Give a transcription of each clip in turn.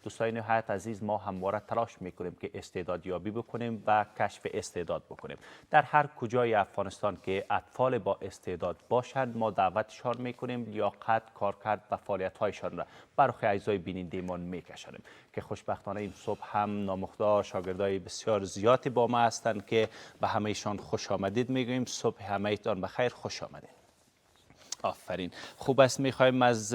دوستای نهایت عزیز، ما همواره تلاش میکنیم که استعدادیابی بکنیم و کشف استعداد بکنیم. در هر کجای افغانستان که اطفال با استعداد باشند، ما دعوتشان میکنیم، لیاقت، کارکرد و فعالیت‌هایشان را برای اعضای بیننده‌مان میکشانیم که خوشبختانه این صبح هم نامخدا شاگردای بسیار زیادی با ما هستند که به همهشان خوش آمدید میگوییم. صبح همه‌تان بخیر، خوش آمدید. آفرین. خوب است. میخوایم از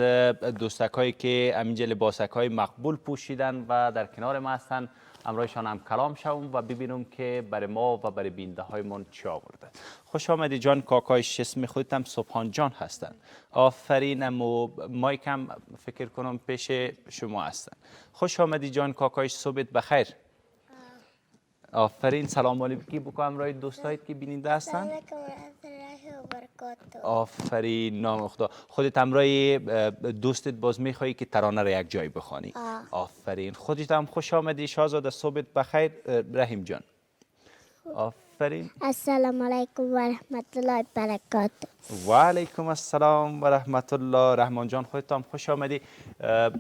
دوستکایی که همینجا لباسکای مقبول پوشیدن و در کنار ما هستن امروزشان هم کلام شوم و ببینم که برای ما و برای بیننده هایمون چی آورده. خوش آمدی جان. کاکایش اسم خودت هم سبحان جان هستن. آفرین. امو مایک هم فکر کنم پیش شما هستن. خوش آمدی جان. کاکایش صبحت بخیر. آفرین. سلام علیکی بکنم رای دوستایت که بیننده هستن. آفرین. نام خدا. خودت همراه دوستت باز میخوایی که ترانه را یک جای بخوانی. آفرین. خودت هم خوش آمدی شاهزاده. صبحت بخیر. رحیم جان. آفرین. السلام علیکم و رحمت الله و برکاته. و علیکم السلام و رحمت الله. رحمان جان خودت هم خوش آمدی.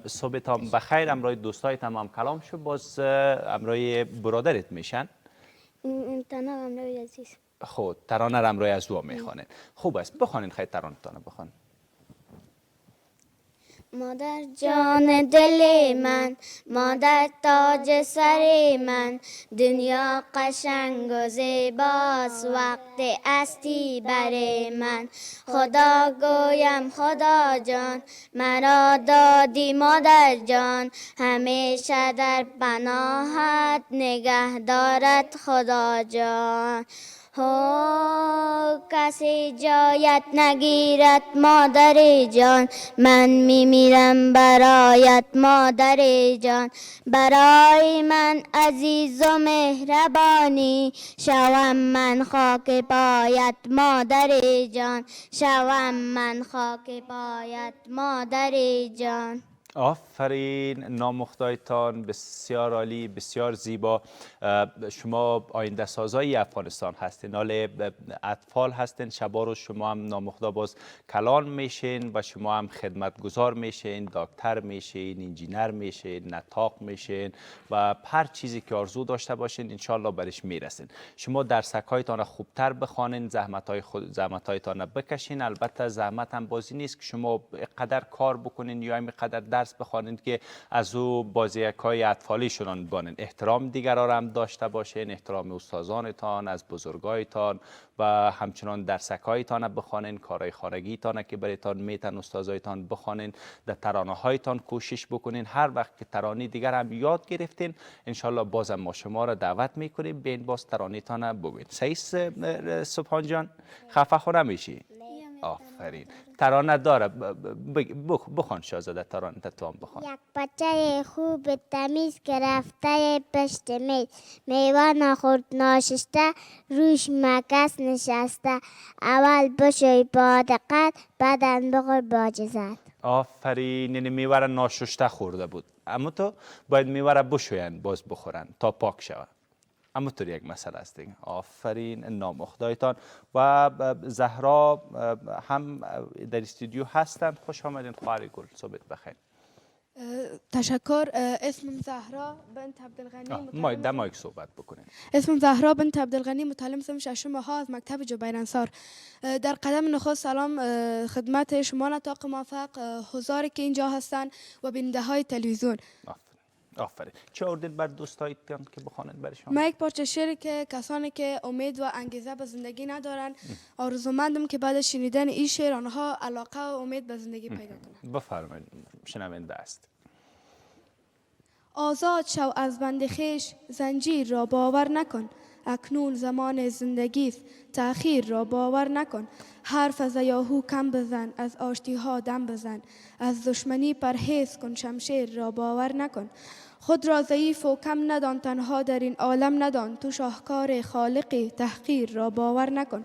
صبحت هم بخیر. همراه دوستایت هم کلام شو. باز همراه برادرت میشن. تنها همراه عزیز. خب ترانه را همراه از دو میخوانین. خوب است. بخوانین خیلی ترانه تانه بخوان. مادر جان دل من، مادر تاج سر من، دنیا قشنگ و زیباست وقت استی بر من. خدا گویم خدا جان مرا دادی مادر جان، همیشه در پناهت نگه دارد خدا جان. کسی جایت نگیرد مادر جان، من میمیرم برایت مادر جان. برای من عزیز و مهربانی، شوم من خاک پایت مادر جان، شوم من خاک پایت مادر جان. آفرین. نامختایتان بسیار عالی، بسیار زیبا. شما آینده سازای افغانستان هستین. حال اطفال هستین. شبا رو شما هم نامخدا باز کلان میشین و شما هم خدمتگزار میشین، دکتر میشین، انجینر میشین، نطاق میشین و هر چیزی که آرزو داشته باشین انشالله برش میرسین. شما درسکایتان خوبتر بخوانین، زحمتایتان بکشین. البته زحمت هم بازی نیست که شما قدر کار بکنین یا همین قدر درس بخوانید که از او بازیک‌های اطفالی شدن بانین. احترام دیگران را هم داشته باشین، احترام استادانتان، از بزرگایتان و همچنان درسکایتان بخوانین، کارهای خانگیتان که برایتان میتن استادایتان بخوانین، در ترانه هایتان کوشش بکنین. هر وقت که ترانه دیگر هم یاد گرفتین انشالله بازم ما شما را دعوت میکنیم بین باز ترانه‌تان بگوین. صحیح سبحان جان؟ خفه خو نمیشی؟ آفرین. ترانه داره. بخوان شاهزاده ترانه تو هم بخوان. یک بچه خوب تمیز که رفته پشت میز، میوه نخورد ناشسته روش مکس نشسته، اول بشوی با دقت بعدن بخور با جزت. آفرین. یعنی میوه را ناشسته خورده بود، اما تو باید میوه را بشوین باز بخورن تا پاک شود. اما طور یک مسئله است دیگه. آفرین. نامخدایتان. و زهرا هم در استودیو هستند. خوش آمدین خواهر گل. صبحت بخیر. تشکر. اسمم زهرا بنت عبدالغنی. دمایک صحبت بکنین. اسمم زهرا بنت عبدالغنی، متعلم صف ششم ها از مکتب جبیر انصار. در قدم نخست سلام خدمت شما نطاق موفق، حضاری که اینجا هستند و بیننده های تلویزیون. آفرین. چه آوردید بر دوستایتان که بخوانید برای شما؟ من یک پارچه شعری که کسانی که امید و انگیزه به زندگی ندارن، آرزومندم که بعد از شنیدن این شعر آنها علاقه و امید به زندگی پیدا کنند. بفرمایید. شنونده است. آزاد شو از بند خویش، زنجیر را باور نکن، اکنون زمان زندگی است تأخیر را باور نکن. حرف از یاهو کم بزن، از آشتی ها دم بزن، از دشمنی پرهیز کن، شمشیر را باور نکن. خود را ضعیف و کم ندان، تنها در این عالم ندان، تو شاهکار خالقی، تحقیر را باور نکن.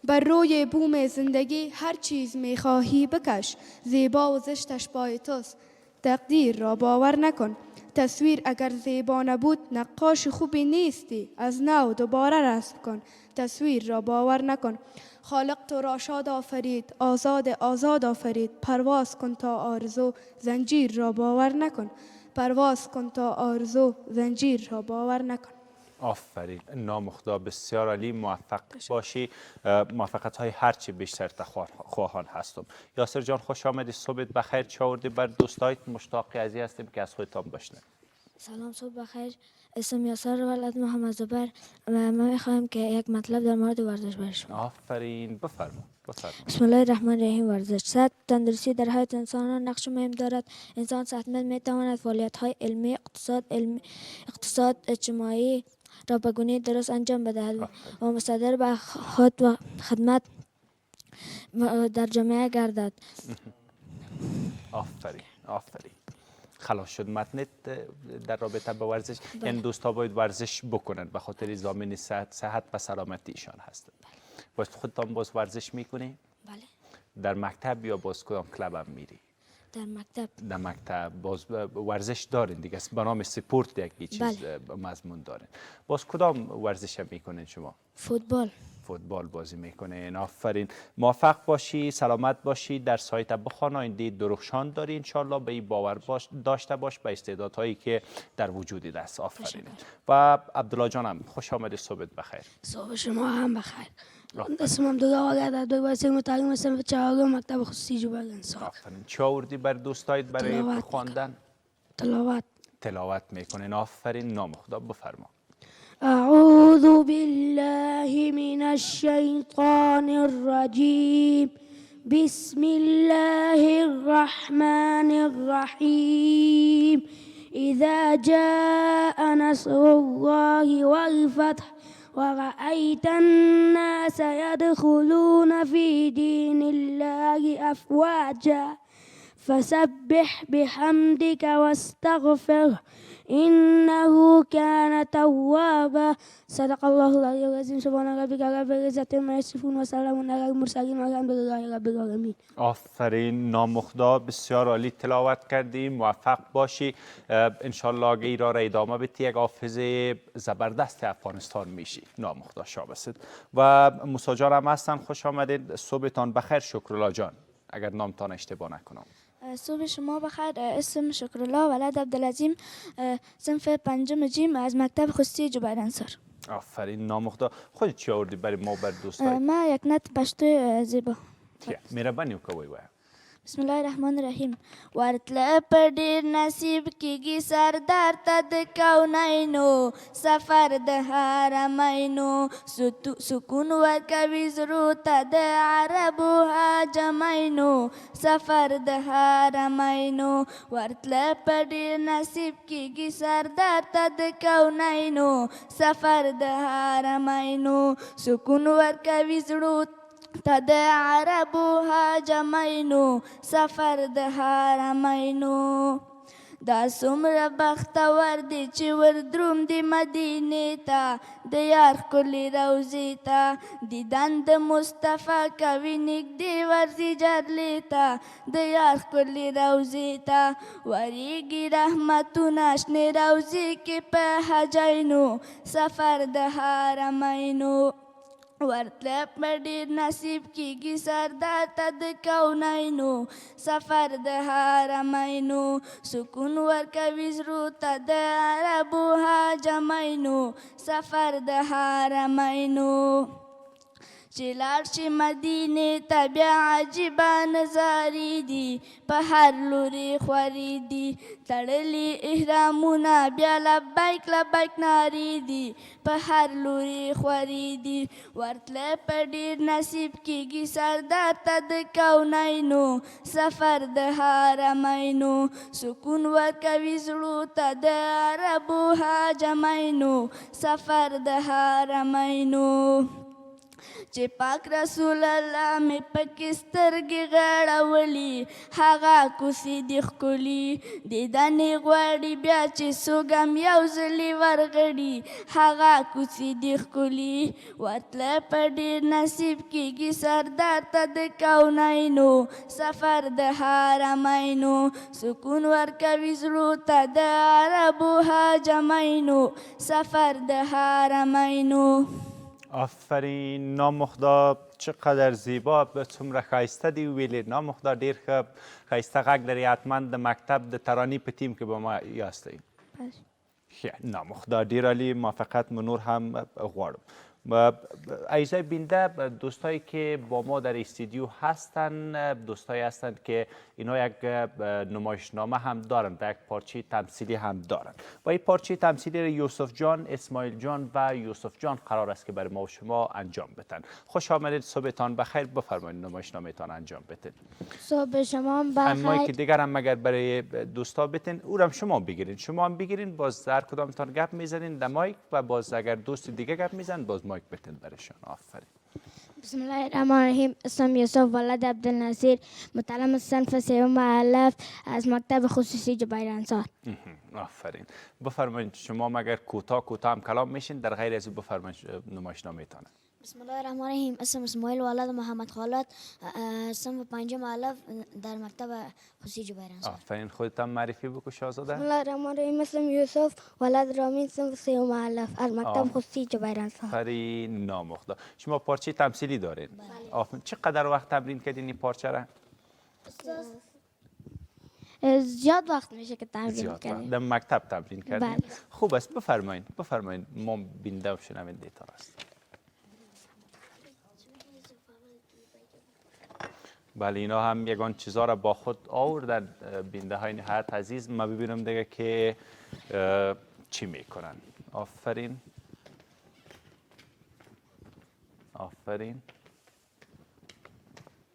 بر روی بوم زندگی هر چیز میخواهی بکش، زیبا و زشتش پای توست، تقدیر را باور نکن. تصویر اگر زیبا نبود نقاش خوبی نیستی، از نو دوباره رسم کن، تصویر را باور نکن. خالق تو را شاد آفرید، آزاد آفرید، پرواز کن تا آرزو، زنجیر را باور نکن. پرواز کن تا آرزو زنجیر را باور نکن. آفرین، نامخدا بسیار عالی، موفق باشی. موفقیت های هرچی بیشتر خواهان هستم. یاسر جان خوش آمدی، صبحت بخیر. چه آوردی بر دوستایت؟ مشتاق قضیه هستیم که از خودتان بشنویم. سلام، صبح بخیر. اسم یاسر ولد محمد زبر. من میخواهم که یک مطلب در مورد ورزش برشم. آفرین، بفرما. بسم الله الرحمن الرحیم. ورزش. صحت تندرستی در حیات انسان نقش مهم دارد. انسان صحتمند میتواند فعالیت های علمی، اقتصاد اجتماعی را به گونه درست انجام بدهد و مصدر به خود و خدمت در جامعه گردد. آفرین. خلاص شد متنت در رابطه با ورزش. این دوستا باید ورزش بکنند به خاطر ضامن صحت و سلامتیشان هستند. باز خودتان باز ورزش میکنی؟ بله. در مکتب یا باز کدام کلاب هم میری؟ در مکتب باز ورزش دارین دیگه، به نام سپورت یک چیز مضمون دارین. باز کدام ورزش میکنین شما؟ فوتبال بازی میکنین. آفرین، موفق باشی، سلامت باشی. در سایت بخوان آینده درخشان داری انشالله. به این باور داشته باش به استعدادهایی که در وجودی است. آفرین. و عبدالله جانم خوش آمدی، صبحت بخیر. صبح شما هم بخیر. اسمم دادا آگرد دوی باید متعلم هستم به چهارم مکتب خصوصی جوبرگ انصار. آفرین. چه آوردی بر دوستایت برای خواندن؟ تلاوت میکنین. آفرین، نام خدا بفرما. اعوذ بالله من الشیطان الرجیم. بسم الله الرحمن الرحیم. اذا جاء نصر الله والفتح ورأيت الناس يدخلون في دين الله أفواجا فسبح بحمدك واستغفره إنه كان توابا. صدق الله العلي العظيم. سبحان ربك رب العزة عما يصفون وسلام على المرسلين والحمد لله رب العالمين. آفرین، نامخدا بسیار عالی تلاوت کردی. موفق باشی انشالله. گیرا را ادامه بدی، یک حافظ زبردست افغانستان میشی. نامخدا شابست. و موسی جان هم هستن، خوش آمدید. صبحتان بخیر. شکرالله جان اگر نامتان اشتباه نکنم. صبح شما بخیر. اسم شکرالله ولد عبدالعظیم، صنف پنجم جیم از مکتب خصوصی جوبرگ انصار. آفرین، نامخدا. خودت چی آوردی برای ما بر دوستای؟ ما یک نت پشتو زیبا. مهرباني وکوي وای. بسم الله الرحمن الرحیم. ورتله په ډیر نصیب کېږي سردار ته د کونینو، سفر د حرمینو، سکون ورکوي زړو ته د عربو حاجمینو، سفر د حرمینو. ورتله په ډیر نصیب کېږي سردار ته د کونینو، سفر د حرمینو، سکون ورکوي زړو ته د عربو حاجمینو، سفر د حرمینو. دا څومره بختور دی چې وردروم د مدینې ته، د یار ښکلې روضې ته، دیدن د مصطفی کوي نږدې ورځي جرلې ته، د یار ښکلې روضې ته. وریږي رحمتونه شنې روضې کې په حجینو، سفر د حرمینو. ورتله په ډېر نصیب کېږي سردار ته د کونینو، سفر د حرمینو، سکون ورکوي زړو ته د عربو حاجمینو، سفر د حرمینو. چې لاړ شي مدینې ته بیا عجیبه نظارې دي، په هر لوري خورې دي، تړلي احرامونه بیا لبیک لبیک نارې دي، په هر لوري خورې دي. ورتله په ډېر نصیب کېږي سردار ته د کونینو، سفر د حرمینو، سکون ورکوي زړو ته د عربو حاجمینو، سفر د حرمینو. چې پاک رسول الله مې پکې سترګې غړولي، هغه کوڅې دي ښکلي، دیدنې غواړي بیا چې څوک هم یو ځلې ورغړي، هغه کوڅې دي ښکلي. ورتله په ډېر نصیب کېږي سردار ته د کونینو، سفر د حرمینو، سکون ورکوي زړو ته د عربو حاجمینو، سفر د حرمینو. آفرین نامخدا چقدر زیبا به څومره ښایسته دی ویلې نامخدا ډېر ښه ښایسته غږ لري حتما د مکتب د ترانې په ټیم کې به ما یاستئ نامخدا ډېر عالی موفقیت نور هم غواړم عزیزای بینده دوستایی که با ما در استودیو هستند دوستایی هستند که اینا یک نمایشنامه هم دارند و یک پارچه تمثیلی هم دارند و این پارچه تمثیلی یوسف جان، اسماعیل جان و یوسف جان قرار است که برای ما و شما انجام بدن. خوش آمدید، صبحتان بخیر. بفرمایید نمایشنامه تان انجام بدید. صبح شما بخیر. اما که دیگر هم اگر برای دوستا بتین او هم شما بگیرین، شما هم بگیرین، باز هر کدامتان گپ میزنین در مایک و باز اگر دوست دیگه گپ میزن باز مایک بتین برشان. آفرین. بسم الله الرحمن الرحیم. اسم یوسف ولد عبدالنصیر، متعلم الصنف سوم الف از مکتب خصوصی جبیر انصار. آفرین. بفرمایید شما اگر کوتاه هم کلام میشین، در غیر از بفرمایید نمایشنامه تانه. بسم الله الرحمن الرحیم. اسم اسماعیل ولد محمد خالد، صنف پنجم الف در مکتب خصوصی جبیر انصار. آفرین. خودت هم معرفی بکو شاهزاده. بسم الله الرحمن الرحیم. اسم یوسف ولد رامین، صنف سوم الف از مکتب خصوصی جبیر انصار. آفرین نامخدا. شما پارچه تمثیلی دارین؟ آفرین. چقدر وقت تمرین کردین این پارچه را؟ زیاد وقت میشه که تمرین کنیم. در مکتب تمرین کردین؟ بله. خوب است. بفرمایید ما بینده و شنونده تان است. بله اینا هم یگان چیزا را با خود آوردن بینده های نهایت عزیز. ما ببینم دیگه که چی میکنن. آفرین.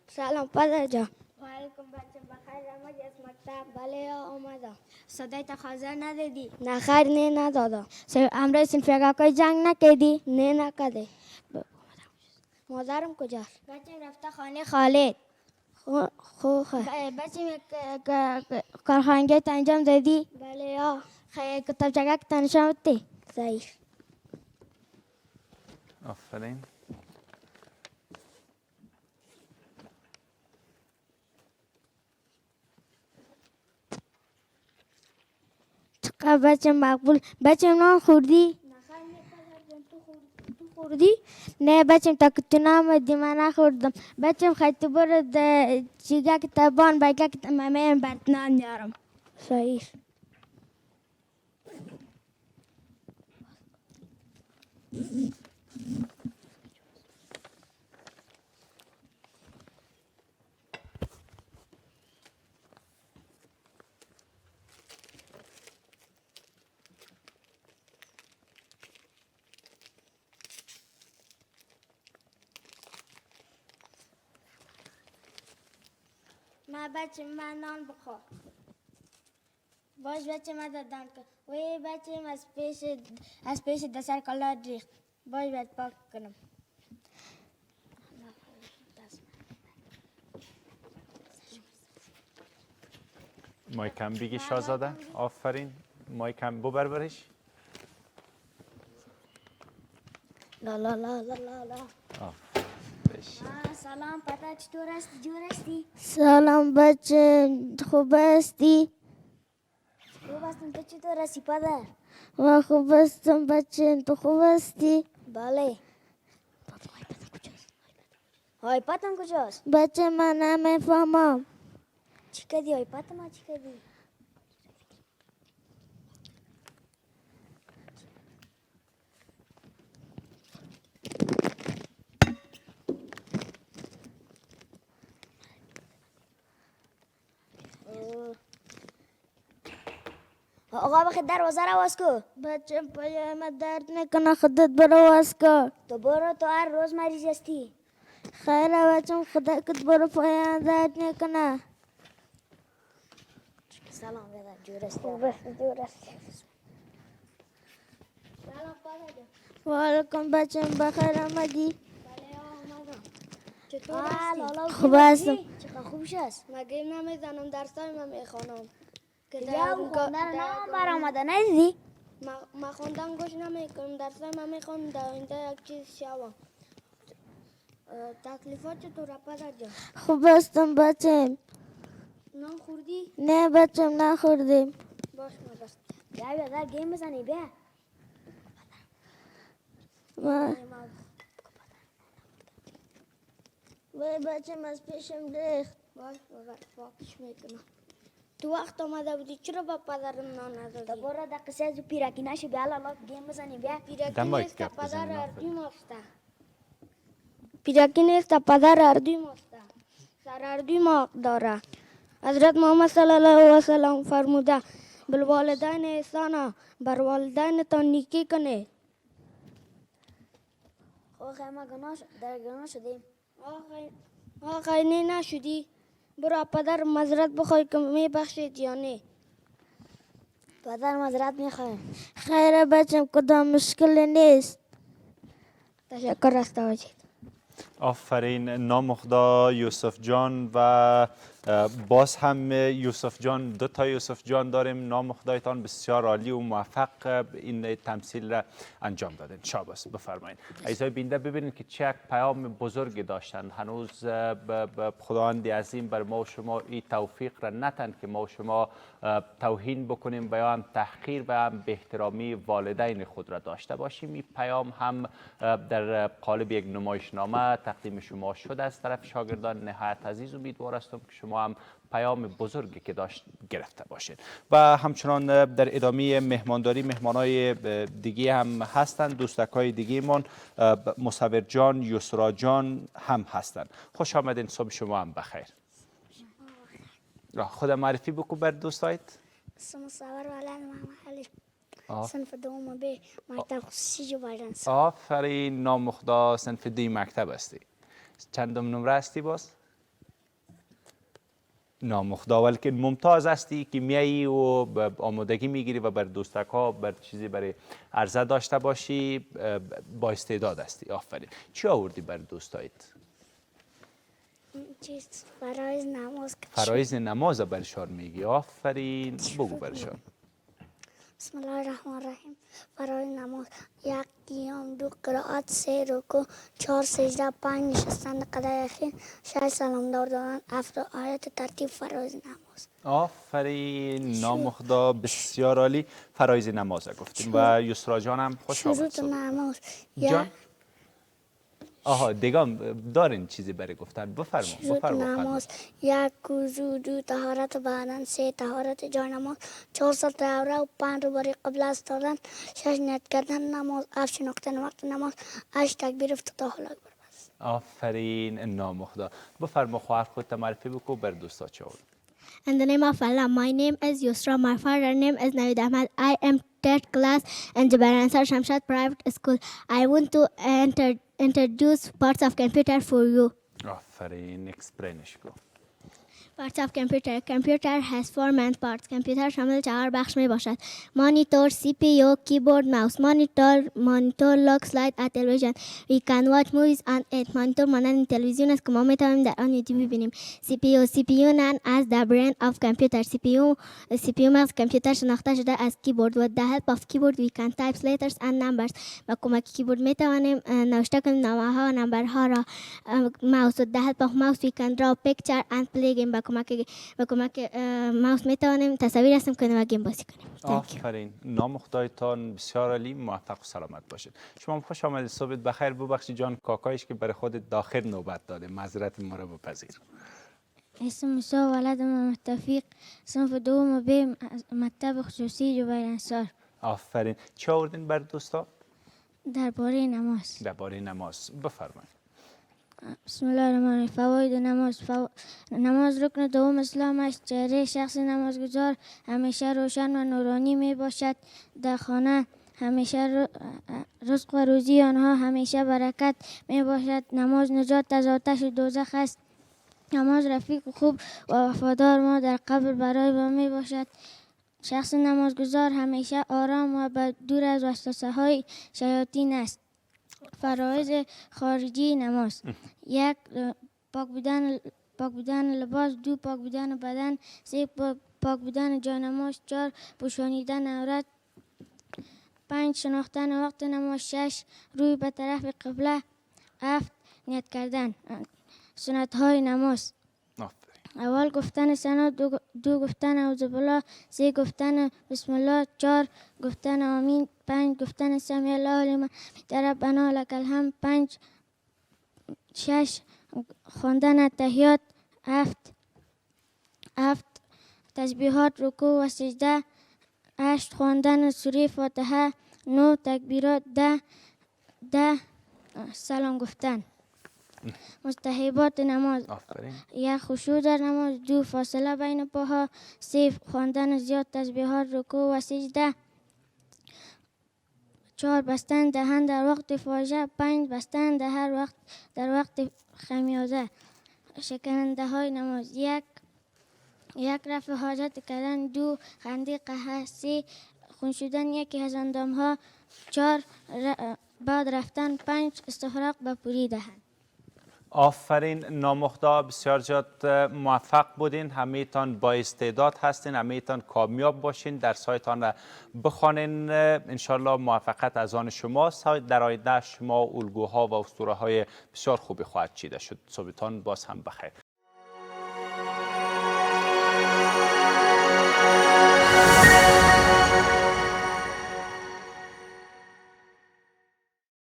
سلام پدر جان. و علیکم بچه بخیر. آمدی از مکتب؟ بله آمدم. صدای تخاذر ندادی؟ نه خیر نه ندادم. امروز سنفیگاکای جنگ نکردی؟ نه نکرده. مادرم کجاست؟ بچه رفته خانه خالد. بچه کارخانگی تا انجام دادی؟ بله خیلی کتاب جگه که تنشان بدی؟ ضعیف. آفرین. چقدر بچه مقبول. بچه نان خوردی؟ تو خوردی؟ نه بچه تا که تو نامدی من نخوردم. بچه خیلی تو برو چیگه کتابان بگه که من برد نان میارم. ضعیف. بچه من نان بخور. باش بچه من دادم که وی بچه از پیش دسر کلا ریخت. باش باید پاک کنم. مایکم بگی شاهزاده. آفرین. مایکم ببر برش. لا لا لا لا لا لا. سلام پدر چطور هستی؟ جور هستی؟ سلام بچه خوب هستی؟ خوب هستم. تو چطور هستی پدر؟ من خوب هستم بچه. تو خوب هستی؟ بله. های پتم کجاست؟ بچه من نمیفهمم. چی کردی های پتم؟ چی کردی؟ آقا بخیر دروازه رو باز کن. بچه پای من درد نکنه خودت برو باز کن. تو برو تو هر روز مریض هستی. خیره بچه خدا کت برو پای من درد نکنه. سلام بیادر جور هستی؟ جور هستی. سلام پدر. و علیکم بچه بخیر آمدی؟ بله آمدم. چطور هستی؟ خوب هستم. چقدر خوبش هست؟ مگه نمیزنم درسای من میخوانم. دیگه اون خوندن نام برآمده ندیدی؟ من خوندن گوش نمیکنم. درسای من میخوام در آینده یک چیز شوم. تکلیفات چطوره پدر جان؟ خوب هستم بچه. نان خوردی؟ نه بچه نخوردیم. باش مادر. بیا بیادر گیم بزنی بیا. وای بچم از پیشم ریخت. باش پاکش میکنم. تو وقت آمده بودی چرا با پدرم نان ندادی؟ برو در قصه از پیرکینش بیا لالا گیم بزنی بیا. دم باید پیرکین گپ بزنی، پدر آفرین. اردوی مافته. پیرکین است پدر اردوی مافته. سر اردوی ما داره. حضرت محمد صلی الله علیه و سلم فرموده بالوالدین احسانا، بر والدین تان نیکی کنه. آخه ما در گناه شدیم. آخه نه نشدی. برو پدر معذرت بخوای که میبخشید یا نه؟ پدر معذرت میخوایم. خیره بچم کدام مشکل نیست. تشکر است توجید. آفرین. نام خدا یوسف جان و باز هم یوسف جان، دو تا یوسف جان داریم. نام خدایتان بسیار عالی و موفق این تمثیل را انجام دادین. شاباس. بفرمایید. عزیزای بیننده ببینید که چه یک پیام بزرگی داشتن. هنوز خداوند عظیم بر ما و شما این توفیق را نتن که ما و شما توهین بکنیم و یا هم تحقیر و هم به احترامی والدین خود را داشته باشیم. این پیام هم در قالب یک نمایشنامه تقدیم شما شده از طرف شاگردان نهایت عزیز. امیدوار هستم که شما هم پیام بزرگی که داشت گرفته باشید. و همچنان در ادامه مهمانداری مهمانای دیگه هم هستند. دوستکای دیگه من مصور جان، یسرا جان هم هستند. خوش آمدین. صبح شما هم بخیر. خود معرفی بکو بر دوستایت. اسم مصور ولد محمد علی. صنف دوم به مکتب خصوصی جوبایران. آفرین. نام خدا صنف دی مکتب هستی. چندم نمره هستی باز؟ نام خدا ولکن ممتاز هستی که میایی و آمادگی میگیری و بر دوستک ها بر چیزی برای عرضه داشته باشی. با استعداد هستی. آفرین. چی آوردی بر دوستایت؟ فرایض نماز. فرایض نماز برشان میگی. آفرین. بگو برشان. بسم الله الرحمن الرحیم. فرایض نماز: 1 قیام، 2 قرائت، 3 رکوع، 4 سجده، 5 نشستن قدر یقین، 6 سلام دادن، 7 آیت ترتیب فرایض نماز. آفرین. نام خدا بسیار عالی. فرایض نماز گفتیم. و یسرا جان هم خوش آمد. شروط نماز: جان؟ آها دیگه دارین چیزی برای گفتن. بفرما. شروط نماز: 1 وضو، 2 طهارت بدن، 3 طهارت جای نماز، 4 ستر عوره و 5 رو برای قبله استادن، 6 نیت کردن نماز، 7 شناختن وقت نماز، 8 تکبیر افتتاح اکبر. آفرین. نام خدا. بفرما خواهر خودت معرفی بکو بر دوستا چه بود. In the name of Allah, my name is Yusra. My father name is Navid Ahmad. I am 3rd class in Jubair Ansar Shamshad Private School. I want to introduce parts of computer for you. آفرین. اکسپلینش کو. Parts of computer. Computer has 4 main parts. Computer شامل 4 بخش می باشد. Monitor, CPU, keyboard, mouse. Monitor looks like a television. We can watch movies on it. Monitor مانند تلویزیون است که ما می توانیم در آن ویدیو ببینیم. CPU known as the brain of computer. CPU مغز کامپیوتر شناخته شده از کیبورد. With the help of keyboard we can type letters and numbers. با کمک کیبورد می توانیم نوشته کنیم نامه ها و نمبرها را. Mouse. With the help of mouse we can draw picture and play game. با کمک ماوس می توانیم تصاویر رسم کنیم و گیم بازی کنیم. آفرین. نام خدایتان بسیار عالی. موفق و سلامت باشید. شما خوش آمدید. صبح بخیر. ببخشید جان کاکایش که برای خودت داخل نوبت داده. معذرت ما را بپذیر. اسم موسی ولد محمد توفیق. صنف دوم به مکتب خصوصی جبیر انصار. آفرین. چه آوردین بر دوستا؟ درباره نماز. درباره نماز. بفرمایید. بسم الله الرحمن الرحیم. فواید نماز. نماز رکن دوم اسلام است. چهره شخص نمازگزار همیشه روشن و نورانی می باشد. در خانه همیشه رزق و روزی آنها همیشه برکت می باشد. نماز نجات از آتش دوزخ است. نماز رفیق خوب و وفادار ما در قبر برای ما می باشد. شخص نمازگزار همیشه آرام و دور از وسوسه های شیاطین است. فرایض خارجی نماز: 1 پاک بودن لباس، 2 پاک بودن بدن، 3 پاک بودن جای نماز، 4 پوشانیدن عورت، 5 شناختن وقت نماز، 6 روی به طرف قبله، 7 نیت کردن. سنت های نماز: اول گفتن ثنا، 2 گفتن اعوذ بالله، 3 گفتن بسم الله، 4 گفتن آمین، 5 گفتن سمی الله لمن حمده ربنا لک الحمد، 6 خواندن اتحیات، 7 تسبیحات، رکوع و سجده، 8 خواندن سوره فاتحه، 9 تکبیرات، 10 سلام گفتن. مستحبات نماز: آفرین. 1 خشوع در نماز، 2 فاصله بین پاها، 3 خواندن زیاد تسبیحات، رکوع و سجده، 4 بستن دهن در وقت فاجعه، 5 بستن دهن در وقت خمیازه. شکننده های نماز: 1 رفع حاجت کردن، 2 خنده قهر، 3 خون شدن یکی از اندام ها، 4 بعد رفتن، 5 استفراغ به پوری دهن. آفرین نامخدا، بسیار زیاد موفق بودین، همه‌تان با استعداد هستین، همه‌تان کامیاب باشین، درس‌هایتان را بخوانین، انشالله موفقیت از آن شماست. در آینده شما الگوها و اسطوره‌های بسیار خوبی خواهد چیده شد. صبحتان باز هم بخیر.